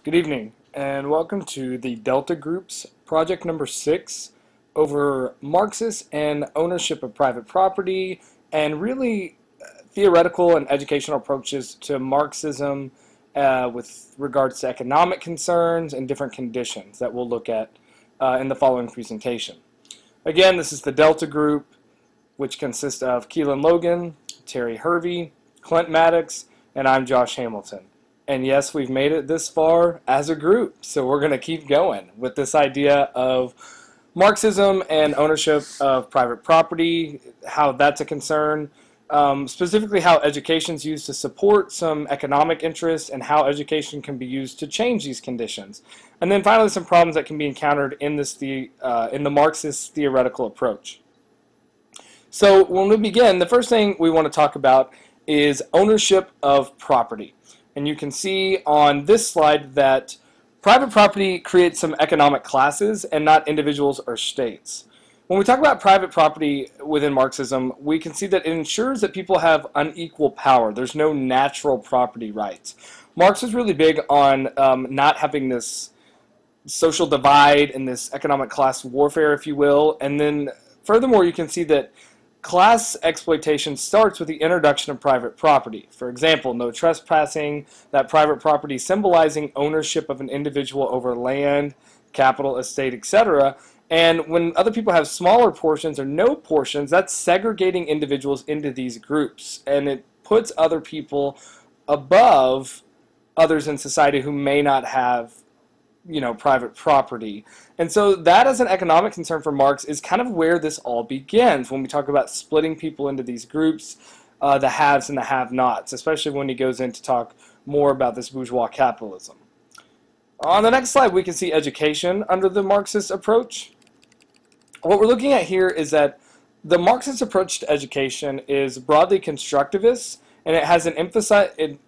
Good evening, and welcome to the Delta Group's project number 6 over Marxist and ownership of private property, and really theoretical and educational approaches to Marxism with regards to economic concerns and different conditions that we'll look at in the following presentation. Again, this is the Delta Group, which consists of Keelan Logan, Terry Hervey, Clint Maddox, and I'm Josh Hamilton. And yes, we've made it this far as a group, so we're going to keep going with this idea of Marxism and ownership of private property, how that's a concern, specifically how education is used to support some economic interests and how education can be used to change these conditions. And then finally, some problems that can be encountered in the Marxist theoretical approach. So when we begin, the first thing we want to talk about is ownership of property. And you can see on this slide that private property creates some economic classes and not individuals or states. When we talk about private property within Marxism, we can see that it ensures that people have unequal power. There's no natural property rights. Marx is really big on not having this social divide and this economic class warfare, if you will. And then furthermore, you can see that class exploitation starts with the introduction of private property. For example, no trespassing, that private property symbolizing ownership of an individual over land, capital, estate, etc. And when other people have smaller portions or no portions, that's segregating individuals into these groups. And it puts other people above others in society who may not have private property. And so that as an economic concern for Marx is kind of where this all begins when we talk about splitting people into these groups, the haves and the have-nots, especially when he goes in to talk more about this bourgeois capitalism. On the next slide, we can see education under the Marxist approach. What we're looking at here is that the Marxist approach to education is broadly constructivist, and it has an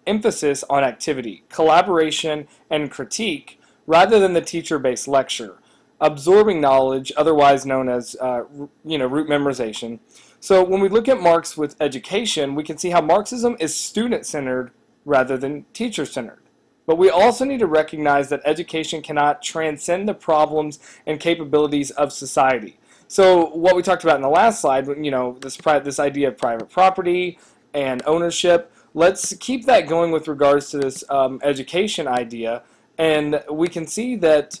emphasis on activity, collaboration, and critique, rather than the teacher-based lecture, absorbing knowledge, otherwise known as rote memorization. So when we look at Marx with education, we can see how Marxism is student-centered rather than teacher-centered. But we also need to recognize that education cannot transcend the problems and capabilities of society. So what we talked about in the last slide, this idea of private property and ownership, let's keep that going with regards to this education idea. And we can see that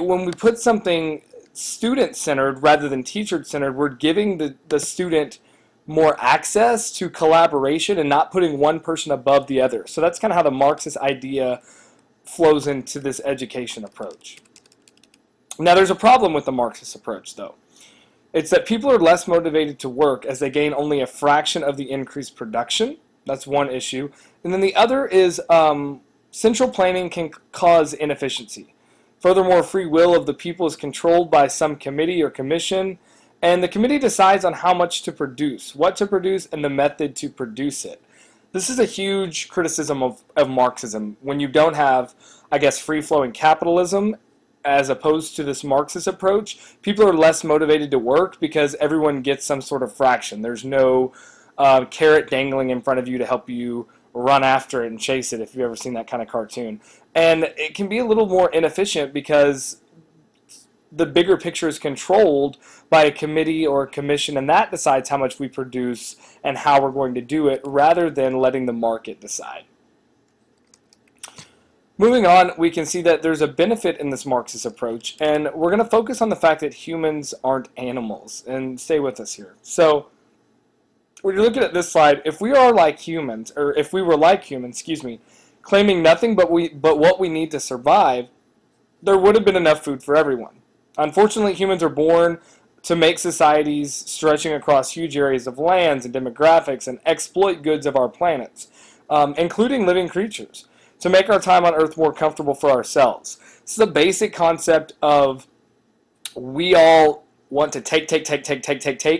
when we put something student-centered rather than teacher-centered, we're giving the student more access to collaboration and not putting one person above the other. So that's kind of how the Marxist idea flows into this education approach. Now there's a problem with the Marxist approach, though. It's that people are less motivated to work as they gain only a fraction of the increased production. That's one issue. And then the other is central planning can cause inefficiency. Furthermore, free will of the people is controlled by some committee or commission, and the committee decides on how much to produce, what to produce, and the method to produce it. This is a huge criticism of Marxism. When you don't have, free-flowing capitalism, as opposed to this Marxist approach, people are less motivated to work because everyone gets some sort of fraction. There's no carrot dangling in front of you to help you run after it and chase it, if you've ever seen that kind of cartoon. And it can be a little more inefficient because the bigger picture is controlled by a committee or a commission, and that decides how much we produce and how we're going to do it, rather than letting the market decide. Moving on, we can see that there's a benefit in this Marxist approach, and we're going to focus on the fact that humans aren't animals. And stay with us here. So when you're looking at this slide, if we are like humans, or if we were like humans, claiming nothing but what we need to survive, there would have been enough food for everyone. Unfortunately, humans are born to make societies stretching across huge areas of lands and demographics and exploit goods of our planets, including living creatures, to make our time on Earth more comfortable for ourselves. This is the basic concept of we all want to take,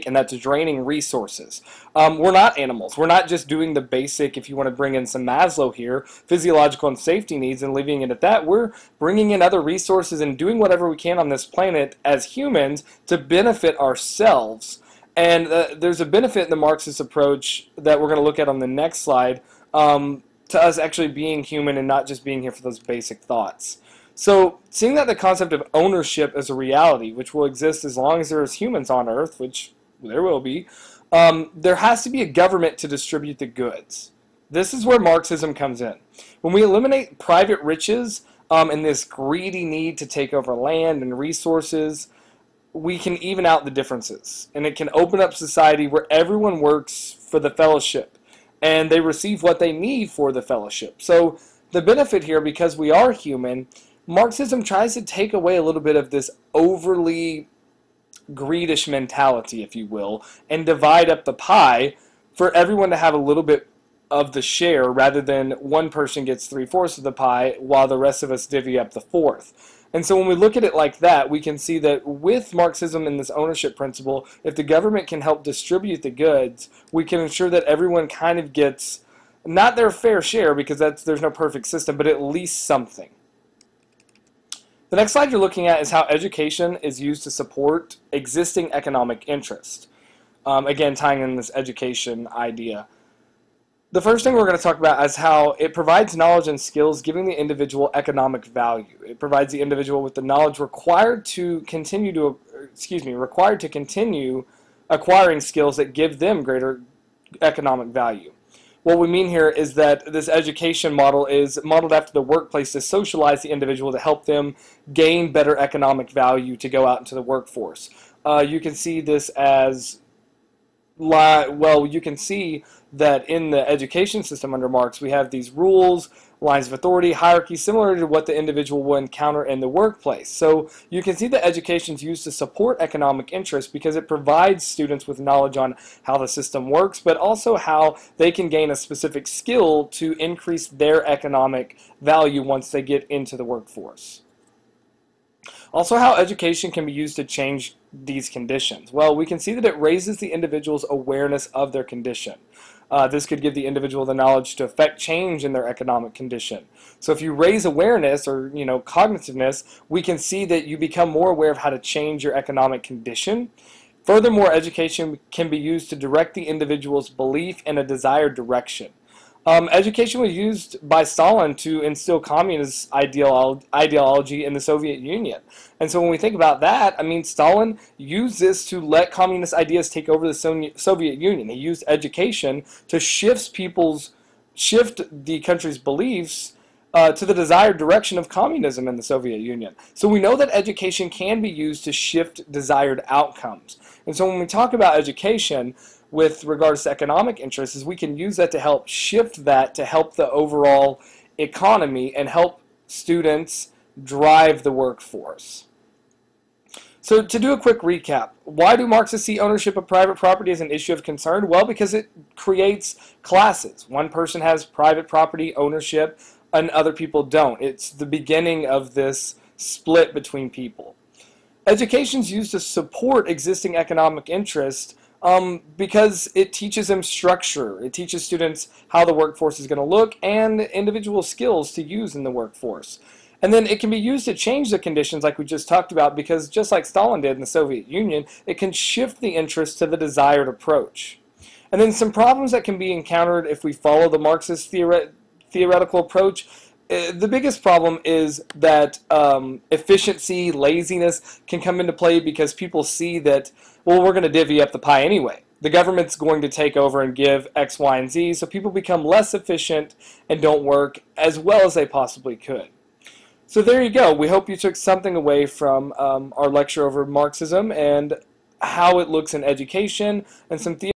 and that's draining resources. We're not animals. We're not just doing the basic, if you want to bring in some Maslow here, physiological and safety needs and leaving it at that. We're bringing in other resources and doing whatever we can on this planet as humans to benefit ourselves. And there's a benefit in the Marxist approach that we're going to look at on the next slide to us actually being human and not just being here for those basic thoughts. So, seeing that the concept of ownership is a reality, which will exist as long as there is humans on Earth, which there will be, there has to be a government to distribute the goods. This is where Marxism comes in. When we eliminate private riches and this greedy need to take over land and resources, we can even out the differences. And it can open up society where everyone works for the fellowship and they receive what they need for the fellowship. So the benefit here, because we are human, Marxism tries to take away a little bit of this overly greedish mentality, if you will, and divide up the pie for everyone to have a little bit of the share rather than one person gets 3/4 of the pie while the rest of us divvy up the fourth. And so when we look at it like that, we can see that with Marxism and this ownership principle, if the government can help distribute the goods, we can ensure that everyone kind of gets not their fair share, because there's no perfect system, but at least something. The next slide you're looking at is how education is used to support existing economic interest. Again, tying in this education idea. The first thing we're going to talk about is how it provides knowledge and skills, giving the individual economic value. It provides the individual with the knowledge required to continue acquiring skills that give them greater economic value. What we mean here is that this education model is modeled after the workplace to socialize the individual to help them gain better economic value to go out into the workforce. You can see this as you can see that in the education system under Marx, we have these rules, lines of authority, hierarchy, similar to what the individual will encounter in the workplace. So you can see that education is used to support economic interest because it provides students with knowledge on how the system works, but also how they can gain a specific skill to increase their economic value once they get into the workforce. Also, how education can be used to change these conditions. Well, we can see that it raises the individual's awareness of their condition. This could give the individual the knowledge to affect change in their economic condition. So if you raise awareness or cognitiveness, we can see that you become more aware of how to change your economic condition. Furthermore, education can be used to direct the individual's belief in a desired direction. Education was used by Stalin to instill communist ideology in the Soviet Union. And so when we think about that, I mean, Stalin used this to let communist ideas take over the Soviet Union. He used education to shift the country's beliefs to the desired direction of communism in the Soviet Union. So we know that education can be used to shift desired outcomes. And so when we talk about education, with regards to economic interests, is we can use that to help shift that to help the overall economy and help students drive the workforce. So to do a quick recap, why do Marxists see ownership of private property as an issue of concern? Well, because it creates classes. One person has private property ownership and other people don't. It's the beginning of this split between people. Education is used to support existing economic interest because it teaches them structure. It teaches students how the workforce is going to look and individual skills to use in the workforce. And then it can be used to change the conditions like we just talked about, because just like Stalin did in the Soviet Union, it can shift the interest to the desired approach. And then some problems that can be encountered if we follow the Marxist theoretical approach. The biggest problem is that efficiency, laziness can come into play because people see that, well, we're going to divvy up the pie anyway. The government's going to take over and give X, Y, and Z, so people become less efficient and don't work as well as they possibly could. So there you go. We hope you took something away from our lecture over Marxism and how it looks in education and some